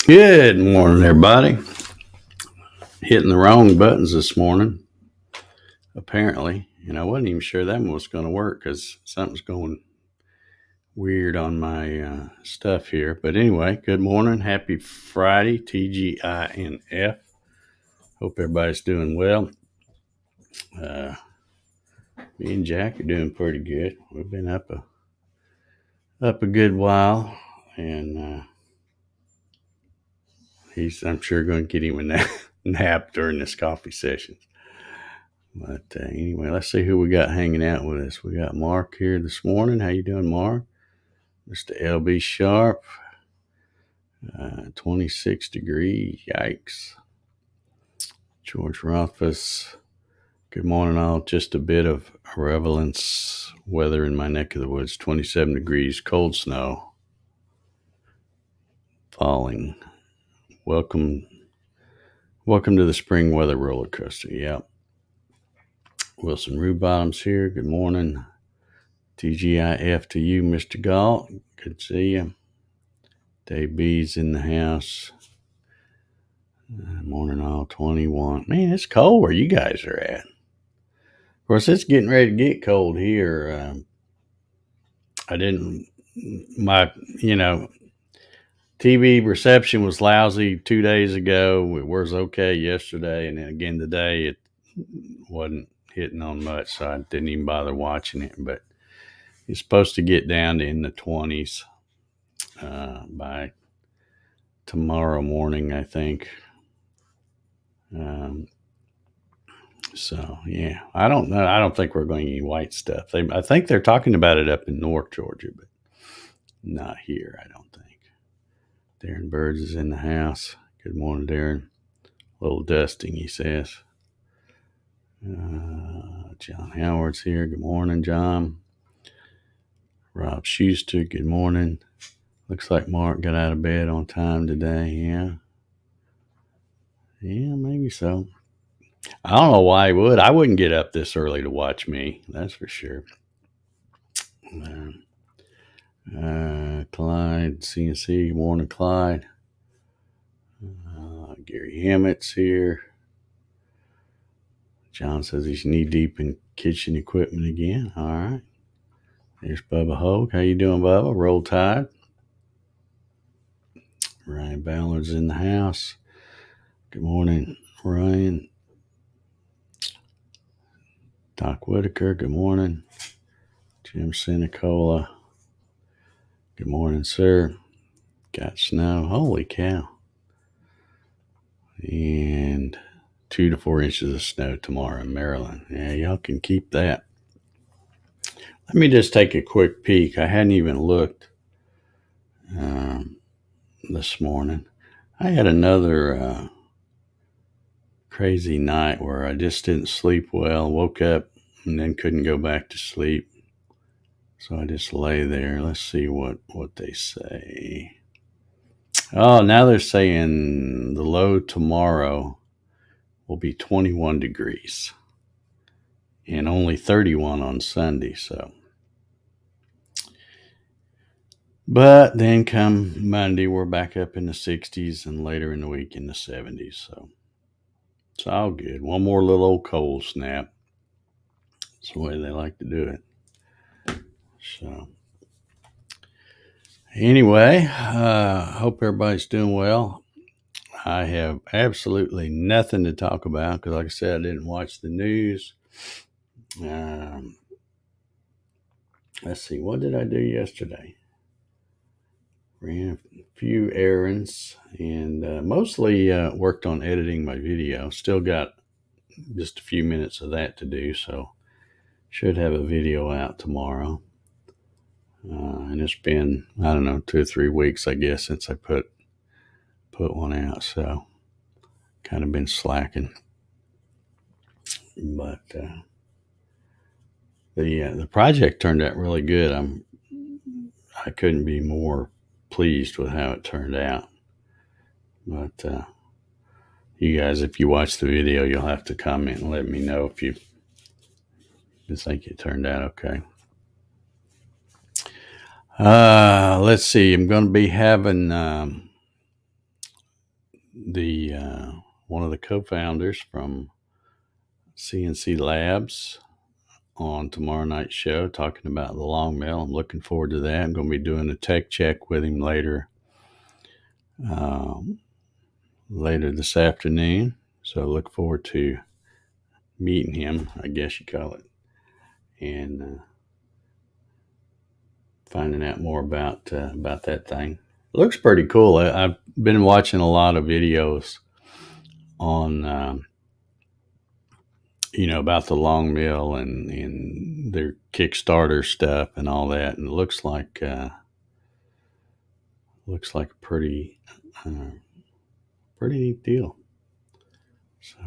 Good morning, everybody. Hitting the wrong buttons this morning, apparently. And I wasn't even sure that one was going to work because something's going weird on my stuff here. But anyway, good morning. Happy Friday, TGINF. Hope everybody's doing well. Uh, Me and Jack are doing pretty good. We've been up a good while, and I'm sure, going to get him a nap during this coffee session. But anyway, let's see who we got hanging out with us. We got Mark here this morning. How you doing, Mark? Mr. LB Sharp, 26 degrees. Yikes. George Rothfuss. Good morning, all. Just a bit of relevance weather in my neck of the woods. 27 degrees, cold snow falling. Welcome to the spring weather roller coaster. Yep. Wilson Rue-Bottoms here. Good morning. TGIF to you, Mr. Galt. Good to see you. Dave B's in the house. Morning all 21. Man, it's cold where you guys are at. Of course, it's getting ready to get cold here. I didn't, my, TV reception was lousy 2 days ago. It was okay yesterday. And then again today, it wasn't hitting on much. So I didn't even bother watching it. But it's supposed to get down to in the 20s by tomorrow morning, I think. So yeah, I don't know. I don't think we're going to eat white stuff. I think they're talking about it up in North Georgia, but not here. I don't think. Darren Birds is in the house. Good morning, Darren. A little dusting, he says. John Howard's here. Good morning, John. Rob Schuster. Good morning. Looks like Mark got out of bed on time today. Yeah, maybe so. I don't know why he would. I wouldn't get up this early to watch me. That's for sure. Clyde, CNC. Good morning, Clyde. Gary Hammett's here. John says he's knee deep in kitchen equipment again. All right. There's Bubba Hogue. How you doing, Bubba? Roll Tide. Ryan Ballard's in the house. Good morning, Ryan. Doc Whitaker, good morning. Jim Sinicola. Good morning, sir. Got snow. Holy cow. And 2 to 4 inches of snow tomorrow in Maryland. Yeah, y'all can keep that. Let me just take a quick peek. I hadn't even looked this morning. I had another crazy night where I just didn't sleep well. Woke up and then couldn't go back to sleep. So I just lay there. Let's see what they say. Oh, now they're saying the low tomorrow will be 21 degrees and only 31 on Sunday. So, but then come Monday, we're back up in the 60s and later in the week in the 70s. So it's all good. One more little old cold snap. That's the way they like to do it. So anyway, hope everybody's doing well. I have absolutely nothing to talk about because, like I said, I didn't watch the news. Let's see, what did I do yesterday? Ran a few errands and mostly worked on editing my video. Still got just a few minutes of that to do, so should have a video out tomorrow. And it's been, I don't know, 2 or 3 weeks, I guess, since I put one out, so kind of been slacking. But the project turned out really good. I couldn't be more pleased with how it turned out. But you guys, if you watch the video, you'll have to comment and let me know if you think it turned out okay. Let's see. I'm going to be having the one of the co-founders from CNC Labs on tomorrow night's show, talking about the long mill. I'm looking forward to that. I'm going to be doing a tech check with him later this afternoon. So I look forward to meeting him, I guess you call it, and finding out more about that thing. It looks pretty cool. I've been watching a lot of videos on about the long mill and their Kickstarter stuff and all that, and it looks like a pretty neat deal. So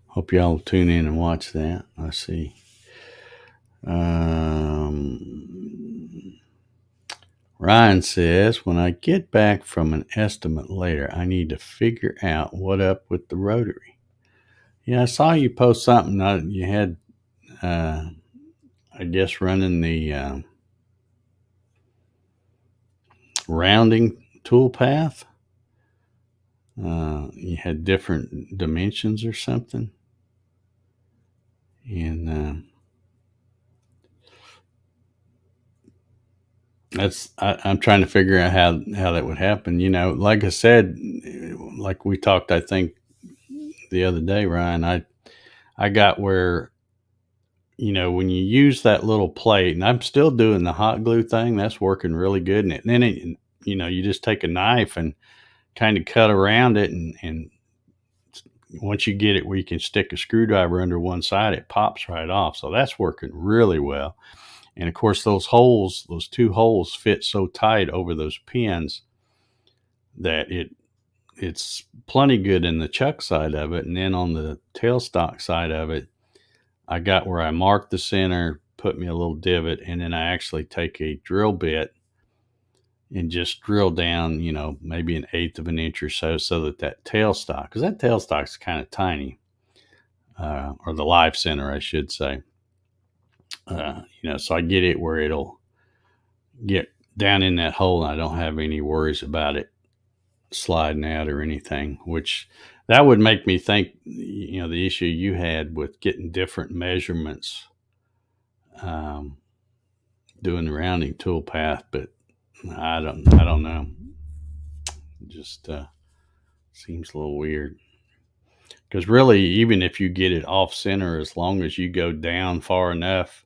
hope y'all tune in and watch that. Let's see. Ryan says, when I get back from an estimate later, I need to figure out what up with the rotary. Yeah, I saw you post something. You had, I guess, running the rounding tool path. You had different dimensions or something. And I'm trying to figure out how that would happen. Like I said, like we talked, I think the other day, Ryan, I got where, when you use that little plate, and I'm still doing the hot glue thing, that's working really good. And then you just take a knife and kind of cut around it. And once you get it where you can stick a screwdriver under one side, it pops right off. So that's working really well. And of course, those two holes fit so tight over those pins that it's plenty good in the chuck side of it. And then on the tailstock side of it, I got where I marked the center, put me a little divot, and then I actually take a drill bit and just drill down, maybe 1/8 of an inch or so that tailstock, because that tailstock's kind of tiny, or the live center, I should say. So I get it where it'll get down in that hole and I don't have any worries about it sliding out or anything, which that would make me think, the issue you had with getting different measurements, doing the rounding tool path, but I don't know. It just seems a little weird. Because really, even if you get it off center, as long as you go down far enough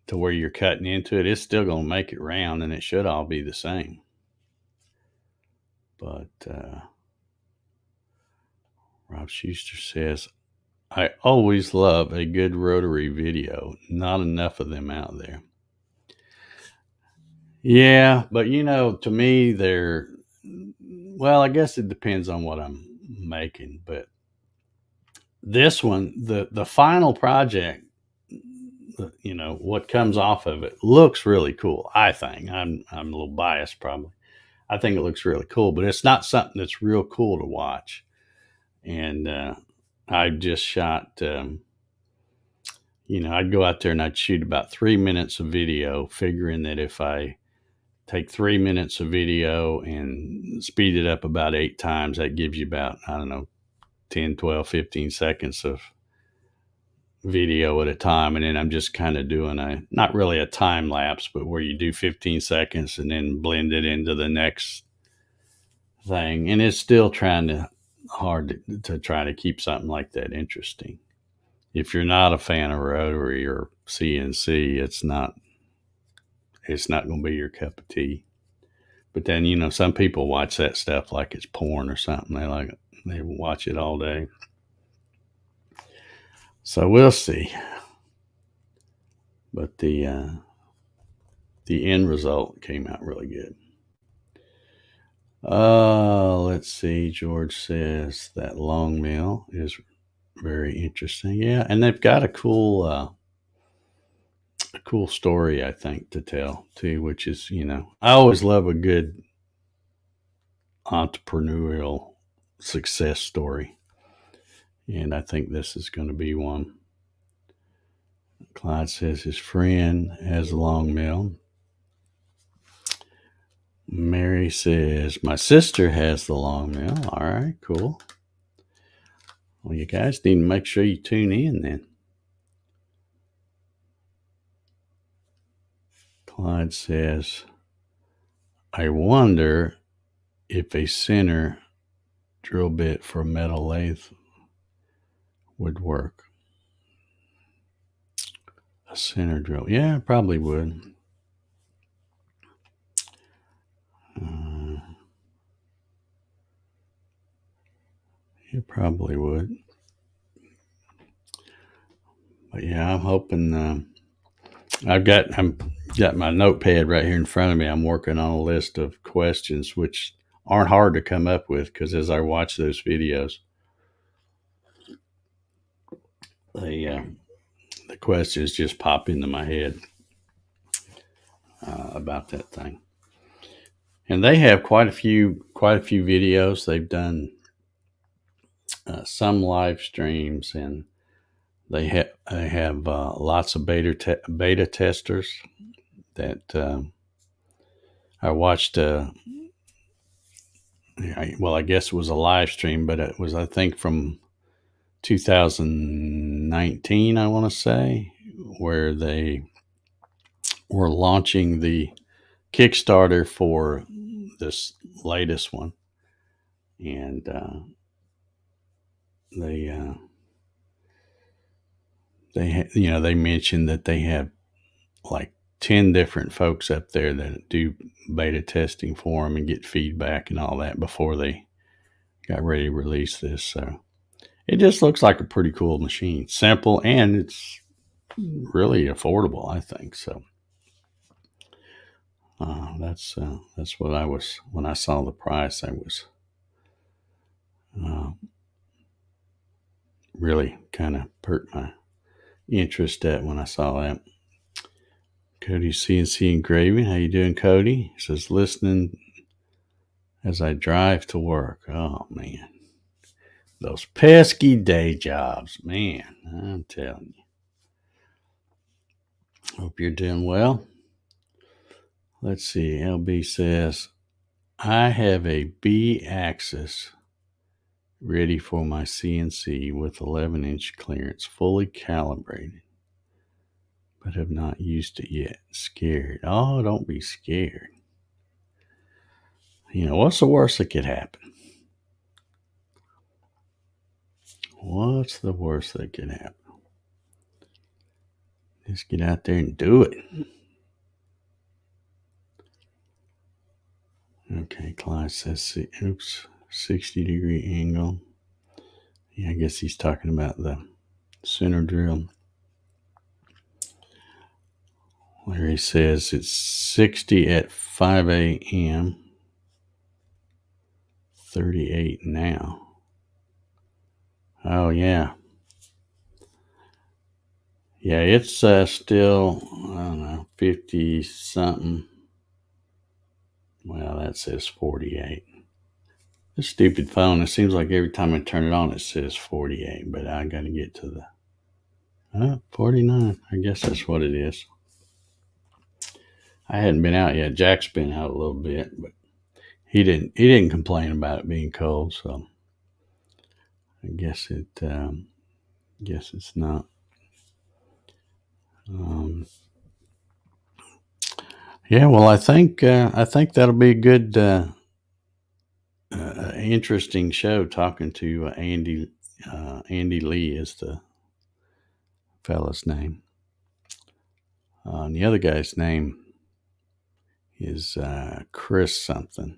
to where you're cutting into it, it's still going to make it round, and it should all be the same. But Rob Schuster says, I always love a good rotary video. Not enough of them out there. Yeah, but to me, I guess it depends on what I'm making. But this one, the final project, what comes off of it looks really cool. I think I'm a little biased, probably. I think it looks really cool, but it's not something that's real cool to watch. And I just shot, I'd go out there and I'd shoot about 3 minutes of video, figuring that if I take 3 minutes of video and speed it up about 8 times, that gives you about, 10, 12, 15 seconds of video at a time. And then I'm just kind of doing not really a time lapse, but where you do 15 seconds and then blend it into the next thing. And it's still hard to try to keep something like that interesting. If you're not a fan of rotary or CNC, it's not going to be your cup of tea. But then, some people watch that stuff like it's porn or something. They watch it all day. So we'll see. But the end result came out really good. Let's see. George says that long mill is very interesting. Yeah, and they've got a cool story, I think, to tell too, which is, I always love a good entrepreneurial success story. And I think this is going to be one. Clyde says his friend has a long mill. Mary says, my sister has the long nail. All right, cool. Well, you guys need to make sure you tune in then. Clyde says, I wonder if a center drill bit for a metal lathe would work. A center drill. Yeah, it probably would. It probably would. But yeah, I'm hoping. I've got my notepad right here in front of me. I'm working on a list of questions which aren't hard to come up with because as I watch those videos, the questions just pop into my head about that thing. And they have quite a few videos. They've done some live streams, and they have lots of beta testers that I watched. I guess it was a live stream, but it was, I think, from 2019, I want to say, where they were launching the Kickstarter for this latest one. And they mentioned that they have like 10 different folks up there that do beta testing for them and get feedback and all that before they got ready to release this. So it just looks like a pretty cool machine. Simple, and it's really affordable, I think. So that's what I was, when I saw the price, I was really kind of perked my interest at when I saw that. Cody CNC Engraving. How you doing, Cody? He says, listening as I drive to work. Oh, man. Those pesky day jobs, man. I'm telling you. Hope you're doing well. Let's see. LB says, I have a B axis ready for my CNC with 11-inch clearance, fully calibrated, but have not used it yet. Scared. Oh, don't be scared. What's the worst that could happen? What's the worst that could happen? Just get out there and do it. Okay, Clyde says, 60-degree angle. Yeah, I guess he's talking about the center drill. Larry says it's 60 at 5 a.m., 38 now. Oh, yeah. Yeah, it's still, I don't know, 50-something. Well, that says 48. This stupid phone, it seems like every time I turn it on, it says 48, but I got to get to the 49. I guess that's what it is. I hadn't been out yet. Jack's been out a little bit, but he didn't complain about it being cold, so I guess it's not. Yeah, well, I think that'll be a good, interesting show. Talking to Andy Lee is the fella's name. And the other guy's name is Chris something.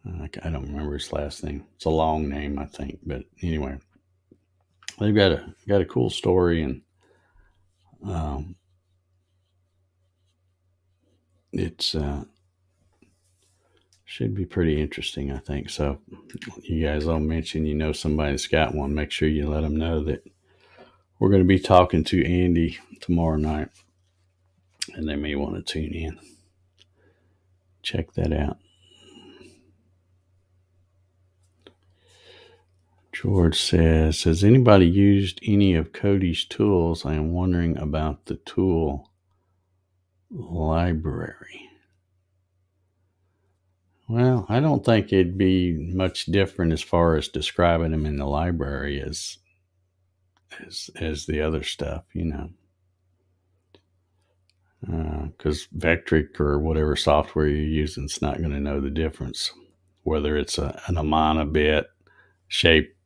I don't remember his last name. It's a long name, I think. But anyway, they've got a cool story, and it's should be pretty interesting, I think. So you guys all mention somebody that's got one. Make sure you let them know that we're going to be talking to Andy tomorrow night, and they may want to tune in. Check that out. George says, has anybody used any of Cody's tools? I am wondering about the tool library. Well, I don't think it'd be much different as far as describing them in the library as the other stuff, because Vectric or whatever software you're using is not going to know the difference, whether it's an Amana bit shape,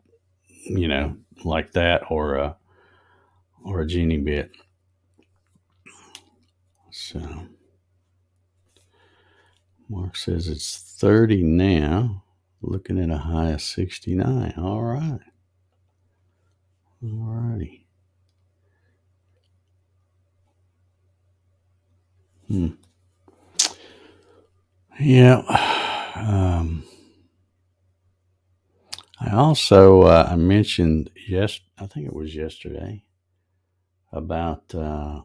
you know, like that, or a Genie bit. So Mark says it's 30 now, looking at a high of 69. All right. All righty. Yeah. I also I mentioned I think it was yesterday about the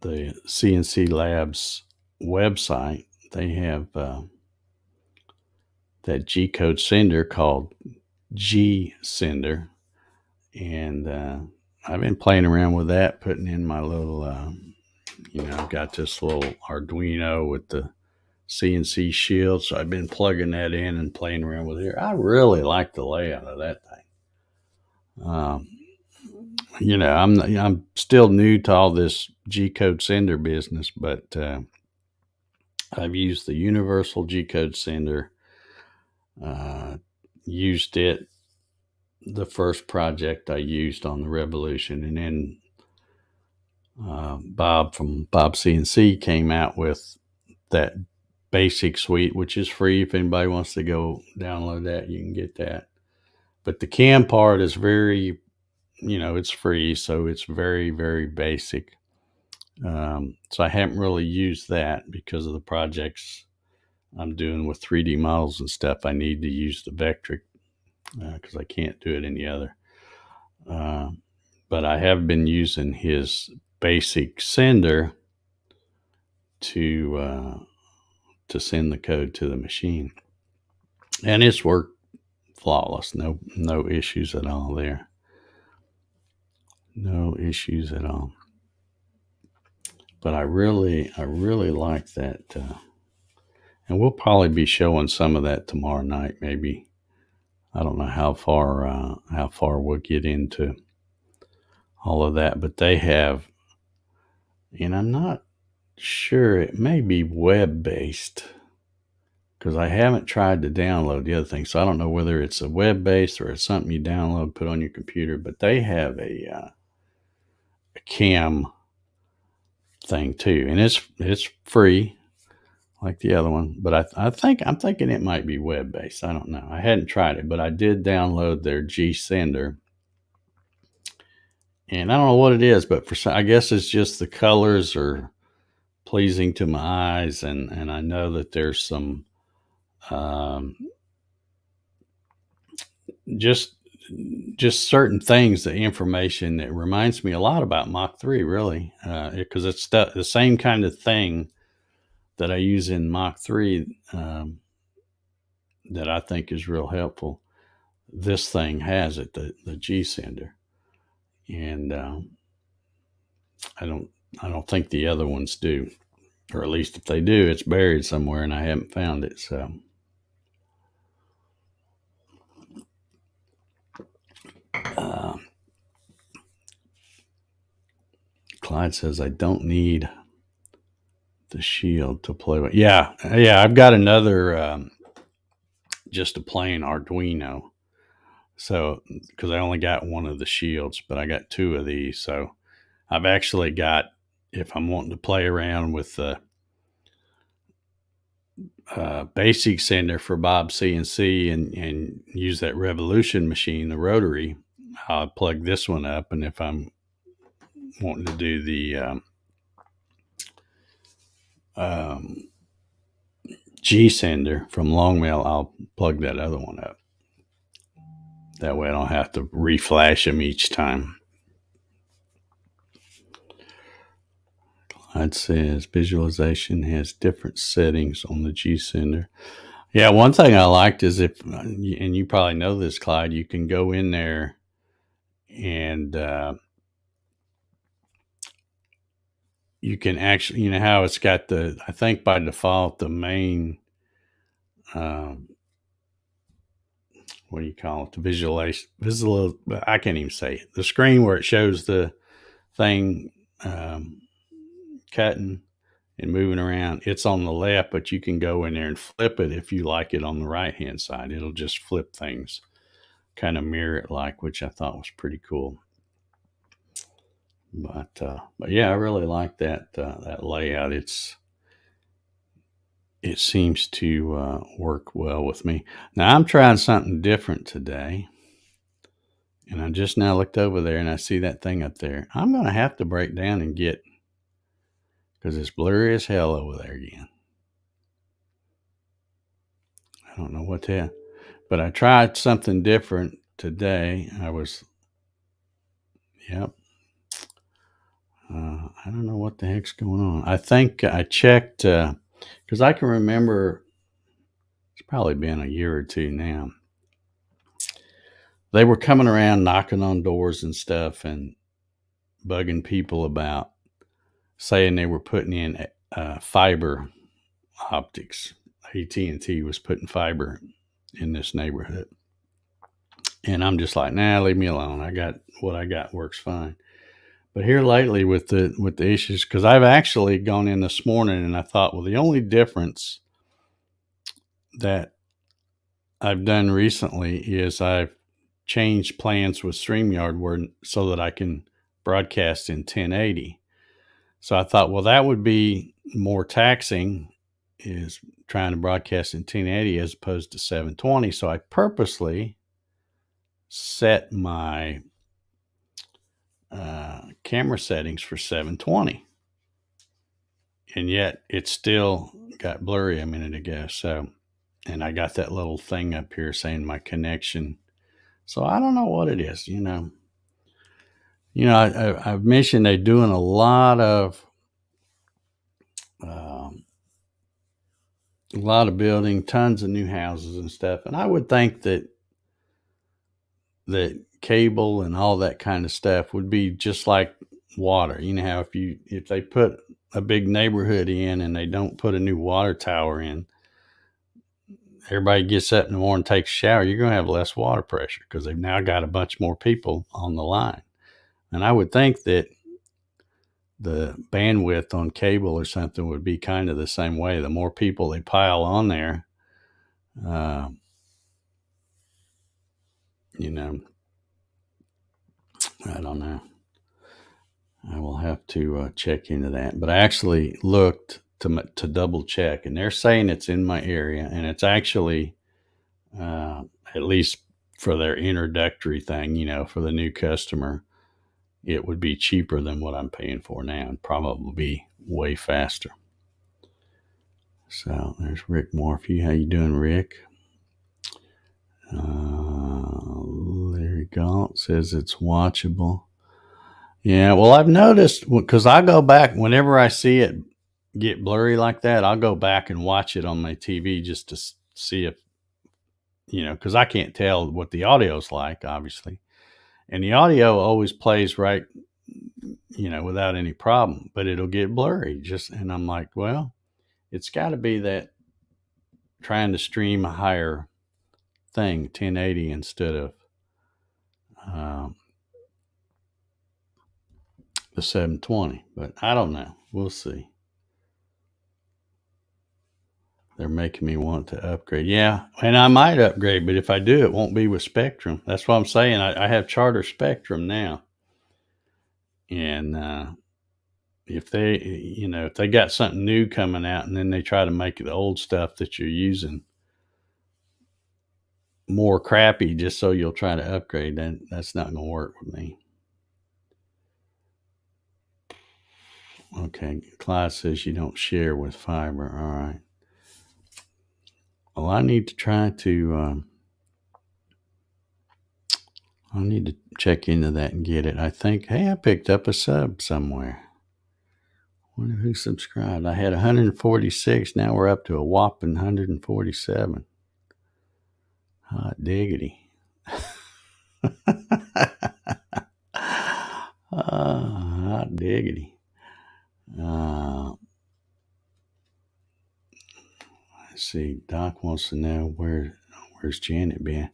CNC Labs website. They have that G code sender called G Sender, and I've been playing around with that, putting in my little, I've got this little Arduino with the CNC shield, so I've been plugging that in and playing around with it. I really like the layout of that thing. I'm still new to all this G code sender business, but I've used the universal G code sender. Used it the first project I used on the Revolution, and then Bob from Bob CNC came out with that basic suite, which is free. If anybody wants to go download that, you can get that. But the cam part is very, it's free, so it's very, very basic. So I haven't really used that because of the projects I'm doing with 3D models and stuff. I need to use the Vectric because I can't do it any other. But I have been using his basic sender to send the code to the machine, and it's worked flawless. No issues at all there. No issues at all. But I really like that, and we'll probably be showing some of that tomorrow night. Maybe I don't know how far we'll get into all of that, but they have, and I'm not sure, it may be web based because I haven't tried to download the other thing, so I don't know whether it's a web based or it's something you download, put on your computer. But they have a cam thing too, and it's free like the other one. But I'm thinking it might be web based. I don't know. I hadn't tried it, but I did download their G Sender, and I don't know what it is, but I guess it's just the colors are pleasing to my eyes, and I know that there's some just certain things, the information that reminds me a lot about Mach 3, really, because it's the same kind of thing that I use in Mach 3 that I think is real helpful. This thing has it, the G Sender, and I don't think the other ones do, or at least if they do, it's buried somewhere and I haven't found it. So. Clyde says, I don't need the shield to play with. Yeah. I've got another, just a plain Arduino. So, because I only got one of the shields, but I got two of these. So, I've actually got, if I'm wanting to play around with the basic sender for Bob CNC and use that Revolution machine, the rotary, I'll plug this one up. And if I'm wanting to do the G Sender from Longmail, I'll plug that other one up. That way I don't have to reflash them each time. Clyde says visualization has different settings on the G Sender. Yeah, one thing I liked is and you probably know this, Clyde, you can go in there and you can actually, how it's got I think by default, the main um, what do you call it? The visual. I can't even say it. The screen where it shows the thing um, cutting and moving around. It's on the left, but you can go in there and flip it if you like it on the right hand side. It'll just flip things, kind of mirror it like, which I thought was pretty cool. But yeah, I really like that layout. It seems to work well with me. Now I'm trying something different today, and I just now looked over there and I see that thing up there. I'm going to have to break down and get, because it's blurry as hell over there again. I don't know what to, but I tried something different today. Yep. I don't know what the heck's going on. I think I checked because I can remember it's probably been a year or two now. They were coming around knocking on doors and stuff and bugging people about saying they were putting in fiber optics. AT&T was putting fiber in this neighborhood. And I'm just like, nah, leave me alone. I got what I got works fine. But here lately with the issues, because I've actually gone in this morning and I thought, well, the only difference that I've done recently is I've changed plans with StreamYard so that I can broadcast in 1080. So I thought, well, that would be more taxing, is trying to broadcast in 1080 as opposed to 720. So I purposely set my camera settings for 720, and yet it still got blurry a minute ago. So, and I got that little thing up here saying my connection. So I don't know what it is. I've mentioned they're doing a lot of building, tons of new houses and stuff, and I would think that cable and all that kind of stuff would be just like water. You know how if they put a big neighborhood in and they don't put a new water tower in, everybody gets up in the morning, takes a shower, you're going to have less water pressure because they've now got a bunch more people on the line. And I would think that the bandwidth on cable or something would be kind of the same way. The more people they pile on there, uh, I don't know. I will have to check into that. But I actually looked to double check, and they're saying it's in my area, and it's actually at least for their introductory thing, for the new customer, it would be cheaper than what I'm paying for now, and probably be way faster. So there's Rick Morphy. How you doing, Rick? Larry Galt says it's watchable. Yeah, well, I've noticed because I go back whenever I see it get blurry like that, I'll go back and watch it on my TV just to see if, because I can't tell what the audio's like, obviously. And the audio always plays right, without any problem, but it'll get blurry and I'm like, well, it's got to be that trying to stream a higher thing, 1080 instead of the 720, but I don't know. We'll see. They're making me want to upgrade. Yeah, and I might upgrade, but if I do, it won't be with Spectrum. That's what I'm saying. I have Charter Spectrum now. And if they got something new coming out and then they try to make the old stuff that you're using more crappy just so you'll try to upgrade, then that's not going to work with me. Okay, Clyde says you don't share with fiber. All right. Well, I need to try to I need to check into that and get it. I think, hey, I picked up a sub somewhere. Wonder who subscribed. I had 146. Now we're up to a whopping 147. Hot diggity. Hot diggity. Let's see. Doc wants to know where's Janet been.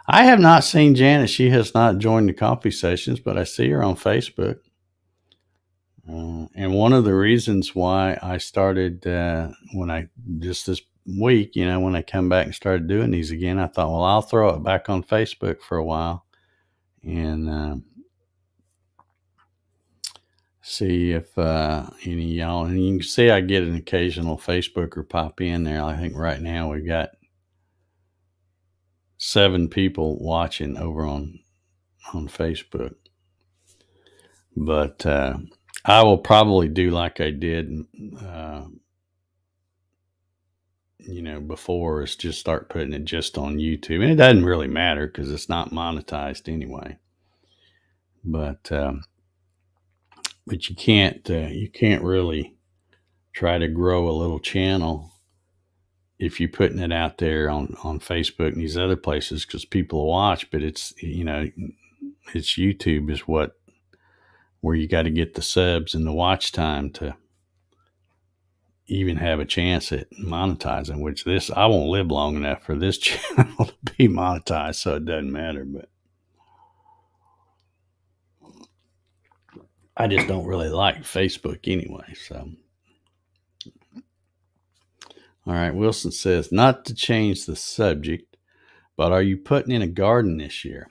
I have not seen Janet. She has not joined the coffee sessions, but I see her on Facebook. And one of the reasons why I started just this week, when I come back and started doing these again, I thought, well, I'll throw it back on Facebook for a while and see if any of y'all, and you can see I get an occasional Facebooker pop in there. I think right now we've got 7 people watching over on Facebook. But I will probably do like I did, before, is just start putting it just on YouTube. And it doesn't really matter because it's not monetized anyway. But you can't really try to grow a little channel if you're putting it out there on Facebook and these other places, because people will watch. But it's YouTube is where you got to get the subs and the watch time to even have a chance at monetizing, which I won't live long enough for this channel to be monetized, so it doesn't matter. But I just don't really like Facebook anyway. So, all right. Wilson says, not to change the subject, but are you putting in a garden this year?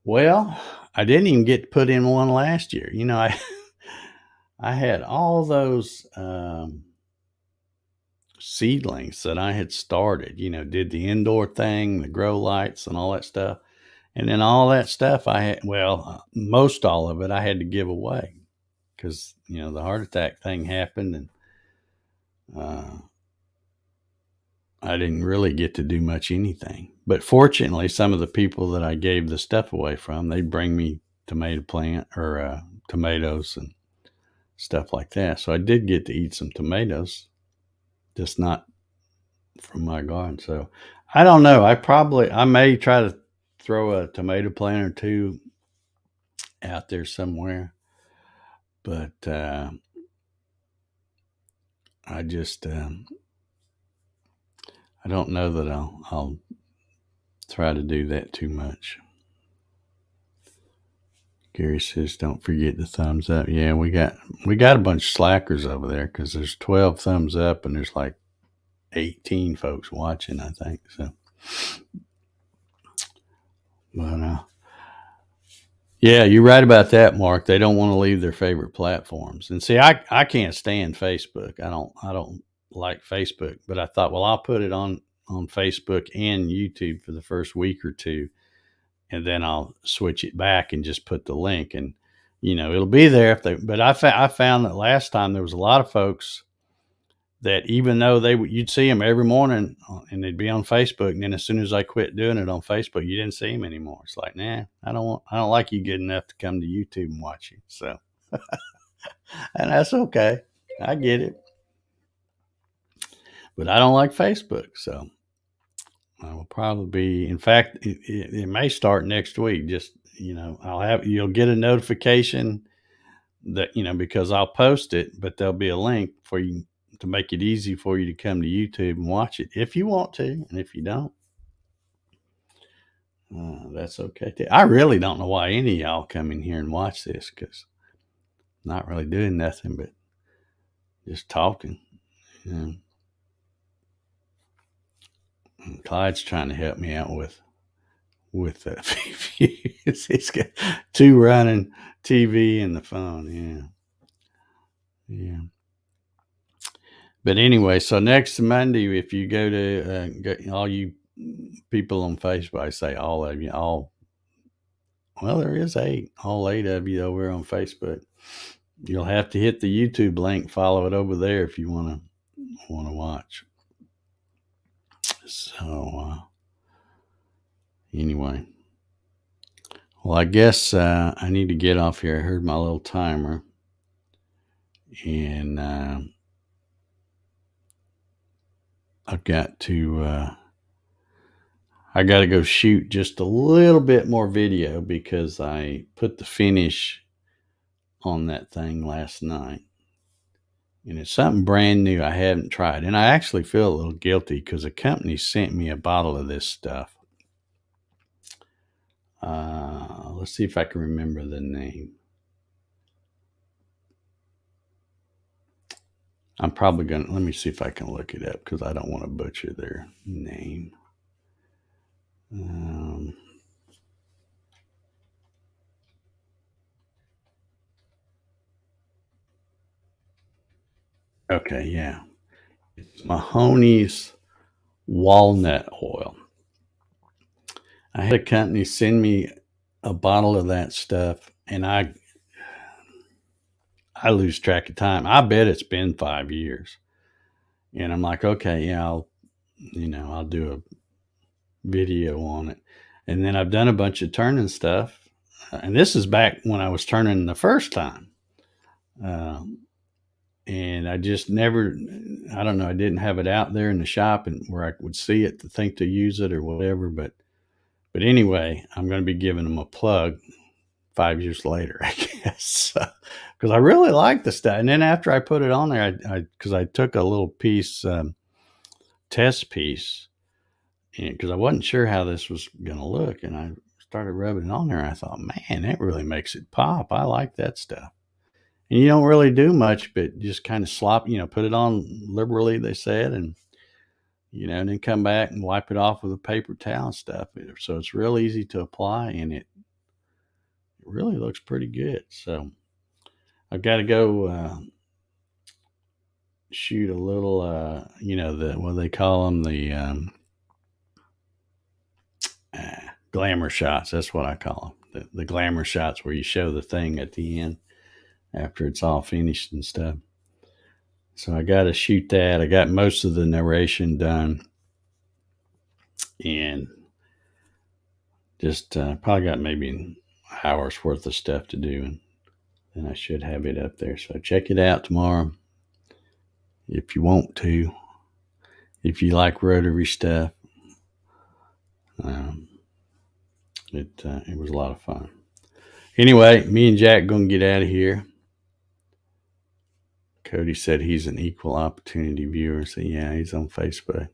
Well, I didn't even get to put in one last year. I had all those seedlings that I had started, did the indoor thing, the grow lights and all that stuff. And then all that stuff most all of it I had to give away because, the heart attack thing happened and I didn't really get to do much anything. But fortunately, some of the people that I gave the stuff away from, they'd bring me tomato plant or tomatoes and stuff like that. So I did get to eat some tomatoes, just not from my garden. So I don't know. I may try to throw a tomato plant or 2 out there somewhere, but I just I don't know that I'll try to do that too much. Gary says, don't forget the thumbs up. Yeah, we got a bunch of slackers over there because there's 12 thumbs up and there's like 18 folks watching, I think. So, but yeah, you're right about that, Mark. They don't want to leave their favorite platforms. And see, I can't stand Facebook. I don't like Facebook, but I thought, well, I'll put it on Facebook and YouTube for the first week or 2, and then I'll switch it back and just put the link, and it'll be there if they. But I found that last time there was a lot of folks that even though you'd see them every morning and they'd be on Facebook, and then as soon as I quit doing it on Facebook, you didn't see them anymore. It's like, nah, I don't like you good enough to come to YouTube and watch you. So, and that's okay. I get it, but I don't like Facebook. So I will probably be, in fact, it may start next week. Just, you'll get a notification that, because I'll post it, but there'll be a link for you to make it easy for you to come to YouTube and watch it if you want to. And if you don't, that's okay too. I really don't know why any of y'all come in here and watch this, because I'm not really doing nothing but just talking. And Clyde's trying to help me out with views. He's got 2 running, TV and the phone. Yeah. But anyway, so next Monday, if you go to all you people on Facebook, I say all of you, well, there is 8, all 8 of you over on Facebook. You'll have to hit the YouTube link, follow it over there if you want to watch. So anyway, well, I guess I need to get off here. I heard my little timer, and I've got to I got to go shoot just a little bit more video because I put the finish on that thing last night, And it's something brand new I haven't tried. And I actually feel a little guilty because a company sent me a bottle of this stuff. Let's see if I can remember the name. I'm probably going to, let me see if I can look it up because I don't want to butcher their name. Okay, yeah. It's Mahoney's Walnut Oil. I had a company send me a bottle of that stuff, and I lose track of time. I bet it's been 5 years. And I'm like, okay, yeah, I'll do a video on it. And then I've done a bunch of turning stuff. And this is back when I was turning the first time. And I just never, I don't know, I didn't have it out there in the shop and where I would see it to think to use it or whatever. But anyway, I'm going to be giving them a plug 5 years later, I guess, because I really like the stuff. And then after I put it on there, because I took a little piece, test piece, because I wasn't sure how this was going to look, and I started rubbing it on there. And I thought, man, that really makes it pop. I like that stuff. And you don't really do much, but just kind of slop, put it on liberally, they said, and and then come back and wipe it off with a paper towel and stuff. So it's real easy to apply, and it really looks pretty good. So I've got to go shoot a little, what do they call them? The glamour shots. That's what I call them. The glamour shots where you show the thing at the end after it's all finished and stuff. So I got to shoot that. I got most of the narration done, and just probably got maybe an hour's worth of stuff to do, and then I should have it up there. So check it out tomorrow if you want to. If you like rotary stuff, it was a lot of fun. Anyway, me and Jack gonna get out of here. Cody said he's an equal opportunity viewer. So yeah, he's on Facebook.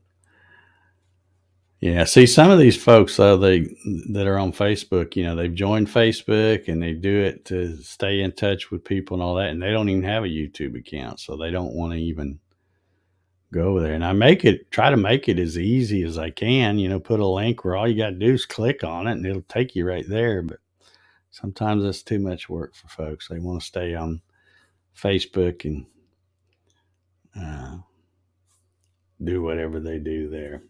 Yeah, see, some of these folks though, that are on Facebook, they've joined Facebook and they do it to stay in touch with people and all that, and they don't even have a YouTube account, so they don't want to even go over there. And I try to make it as easy as I can. Put a link where all you got to do is click on it, and it'll take you right there. But sometimes that's too much work for folks. They want to stay on Facebook and do whatever they do there.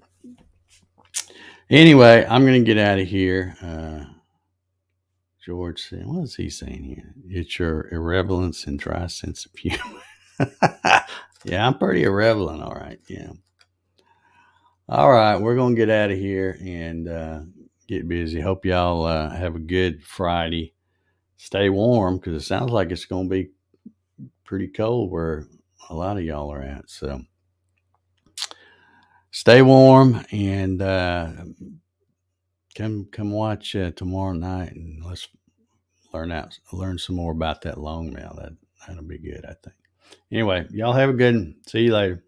Anyway, I'm going to get out of here. George said, what is he saying here? It's your irrelevance and dry sense of humor. Yeah, I'm pretty irrelevant. All right. Yeah. All right. We're going to get out of here and get busy. Hope y'all have a good Friday. Stay warm because it sounds like it's going to be pretty cold where a lot of y'all are at. So stay warm and come watch tomorrow night, and let's learn some more about that long mail. That'll be good, I think. Anyway, y'all have a good one. See you later.